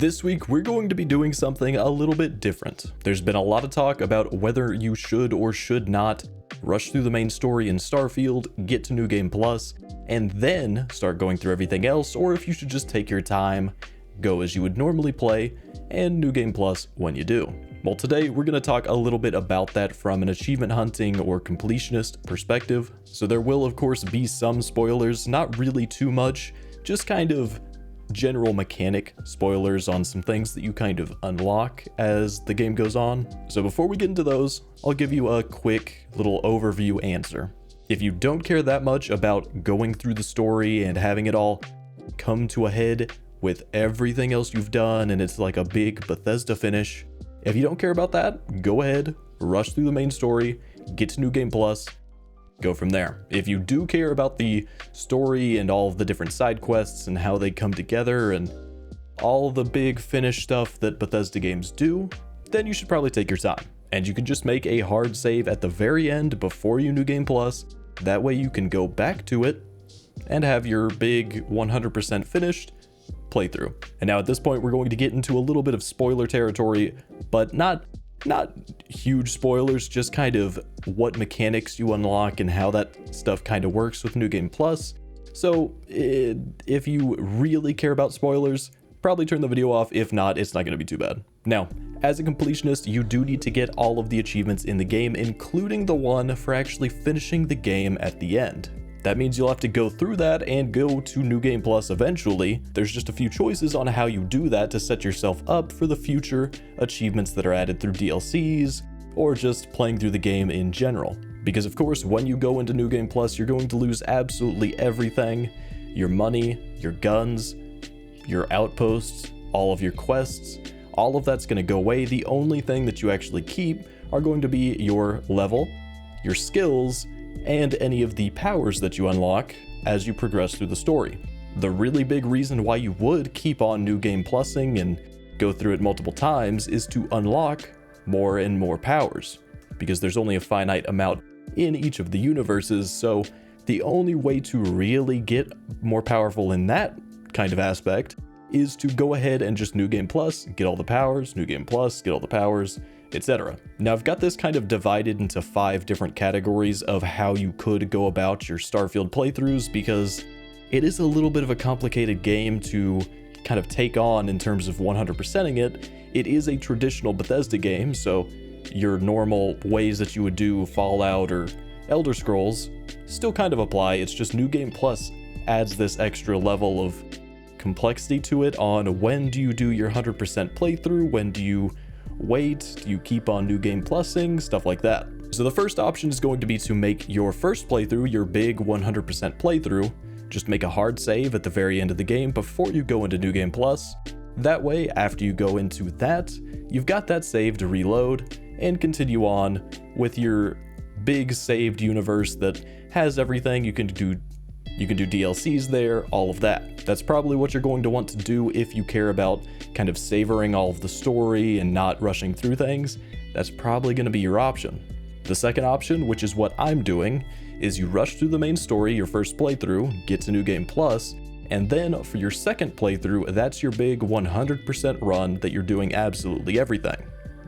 This week, we're going to be doing something a little bit different. There's been a lot of talk about whether you should or should not rush through the main story in Starfield, get to New Game Plus, and then start going through everything else, or if you should just take your time, go as you would normally play, and New Game Plus when you do. Well, today we're going to talk a little bit about that from an achievement hunting or completionist perspective. So there will of course be some spoilers, not really too much, just kind of general mechanic spoilers on some things that you kind of unlock as the game goes on. So before we get into those, I'll give you a quick little overview answer. If you don't care that much about going through the story and having it all come to a head with everything else you've done and it's like a big Bethesda finish, if you don't care about that, go ahead, rush through the main story, get to New Game Plus, go from there. If you do care about the story and all of the different side quests and how they come together and all the big finish stuff that Bethesda games do, then you should probably take your time. And you can just make a hard save at the very end before you New Game Plus. That way you can go back to it and have your big 100% finished playthrough. And now at this point, we're going to get into a little bit of spoiler territory, but not huge spoilers, just kind of what mechanics you unlock and how that stuff kind of works with New Game Plus. So if you really care about spoilers, probably turn the video off. If not, it's not going to be too bad. Now, as a completionist, you do need to get all of the achievements in the game, including the one for actually finishing the game at the end. That means you'll have to go through that and go to New Game Plus eventually. There's just a few choices on how you do that to set yourself up for the future achievements that are added through DLCs or just playing through the game in general. Because of course, when you go into New Game Plus, you're going to lose absolutely everything. Your money, your guns, your outposts, all of your quests, all of that's going to go away. The only thing that you actually keep are going to be your level, your skills, and any of the powers that you unlock as you progress through the story. The really big reason why you would keep on New Game Plusing and go through it multiple times is to unlock more and more powers, because there's only a finite amount in each of the universes, so the only way to really get more powerful in that kind of aspect is to go ahead and just New Game Plus, get all the powers, New Game Plus, get all the powers, etc. Now I've got this kind of divided into 5 different categories of how you could go about your Starfield playthroughs, because it is a little bit of a complicated game to kind of take on in terms of 100%ing it. It is a traditional Bethesda game, so your normal ways that you would do Fallout or Elder Scrolls still kind of apply. It's just New Game Plus adds this extra level of complexity to it on when do you do your 100% playthrough, when do you wait, do you keep on New Game Plusing, stuff like that. So the first option is going to be to make your first playthrough your big 100% playthrough. Just make a hard save at the very end of the game before you go into New Game Plus. That way, after you go into that, you've got that save to reload and continue on with your big saved universe that has everything. You can do DLCs there, all of that. That's probably what you're going to want to do if you care about kind of savoring all of the story and not rushing through things. That's probably going to be your option. The second option, which is what I'm doing, is you rush through the main story, your first playthrough, get to New Game Plus, and then for your second playthrough, that's your big 100% run that you're doing absolutely everything.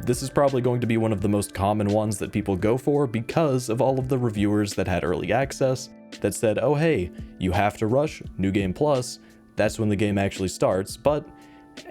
This is probably going to be one of the most common ones that people go for because of all of the reviewers that had early access that said, oh hey, you have to rush New Game Plus, that's when the game actually starts. But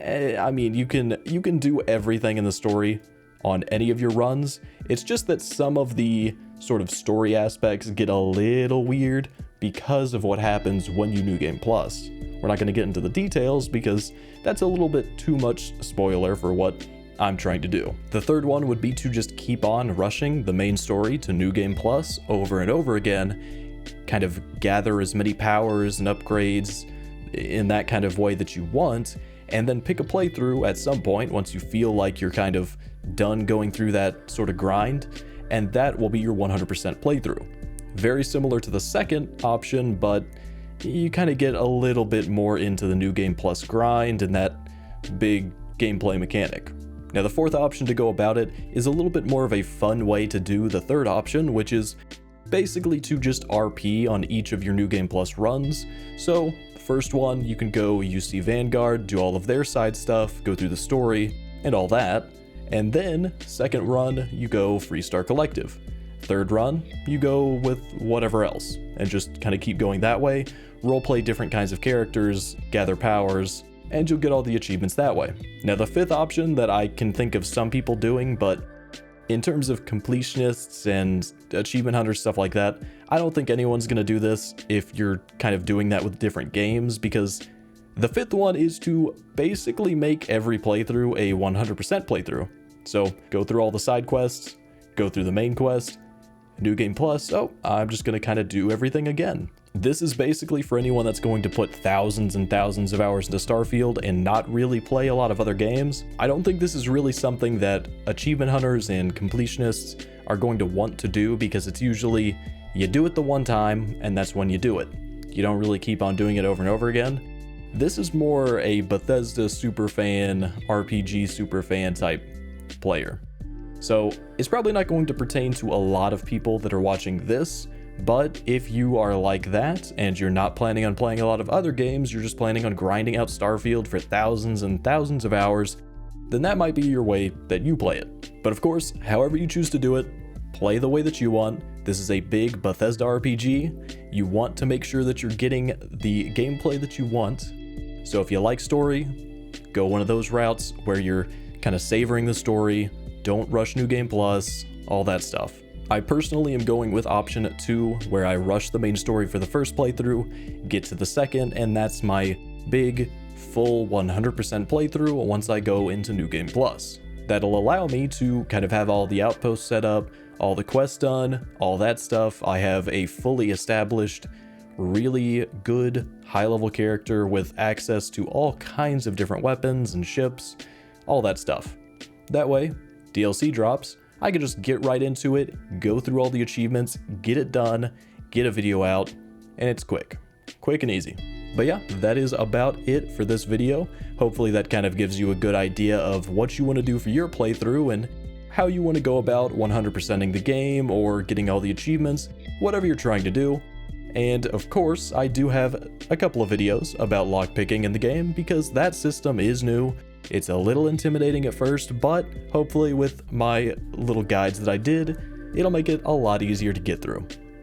I mean, you can do everything in the story on any of your runs. It's just that some of the sort of story aspects get a little weird because of what happens when you New Game Plus. We're not going to get into the details because that's a little bit too much spoiler for what I'm trying to do. The third one would be to just keep on rushing the main story to New Game Plus over and over again, kind of gather as many powers and upgrades in that kind of way that you want, and then pick a playthrough at some point once you feel like you're kind of done going through that sort of grind, and that will be your 100% playthrough. Very similar to the second option, but you kind of get a little bit more into the New Game Plus grind and that big gameplay mechanic. Now the fourth option to go about it is a little bit more of a fun way to do the third option, which is basically to just RP on each of your New Game Plus runs. So first one, you can go UC Vanguard, do all of their side stuff, go through the story, and all that. And then, second run, you go Freestar Collective. Third run, you go with whatever else, and just kind of keep going that way, roleplay different kinds of characters, gather powers, and you'll get all the achievements that way. Now the fifth option that I can think of some people doing, but in terms of completionists and achievement hunters, stuff like that, I don't think anyone's going to do this if you're kind of doing that with different games, because the fifth one is to basically make every playthrough a 100% playthrough. So go through all the side quests, go through the main quest, New Game Plus, oh, I'm just going to kind of do everything again. This is basically for anyone that's going to put thousands and thousands of hours into Starfield and not really play a lot of other games. I don't think this is really something that achievement hunters and completionists are going to want to do, because it's usually you do it the one time and that's when you do it. You don't really keep on doing it over and over again. This is more a Bethesda superfan, RPG superfan type player. So it's probably not going to pertain to a lot of people that are watching this, but if you are like that and you're not planning on playing a lot of other games, you're just planning on grinding out Starfield for thousands and thousands of hours, then that might be your way that you play it. But of course, however you choose to do it, play the way that you want. This is a big Bethesda RPG. You want to make sure that you're getting the gameplay that you want. So if you like story, go one of those routes where you're kind of savoring the story, don't rush New Game Plus, all that stuff. I personally am going with option 2, where I rush the main story for the first playthrough, get to the second, and that's my big, full 100% playthrough once I go into New Game Plus. That'll allow me to kind of have all the outposts set up, all the quests done, all that stuff. I have a fully established, really good high-level character with access to all kinds of different weapons and ships, all that stuff. That way, DLC drops, I can just get right into it, go through all the achievements, get it done, get a video out, and it's quick and easy. But yeah, that is about it for this video. Hopefully that kind of gives you a good idea of what you want to do for your playthrough and how you want to go about 100%ing the game or getting all the achievements, whatever you're trying to do. And of course, I do have a couple of videos about lockpicking in the game, because that system is new. It's a little intimidating at first, but hopefully with my little guides that I did, it'll make it a lot easier to get through.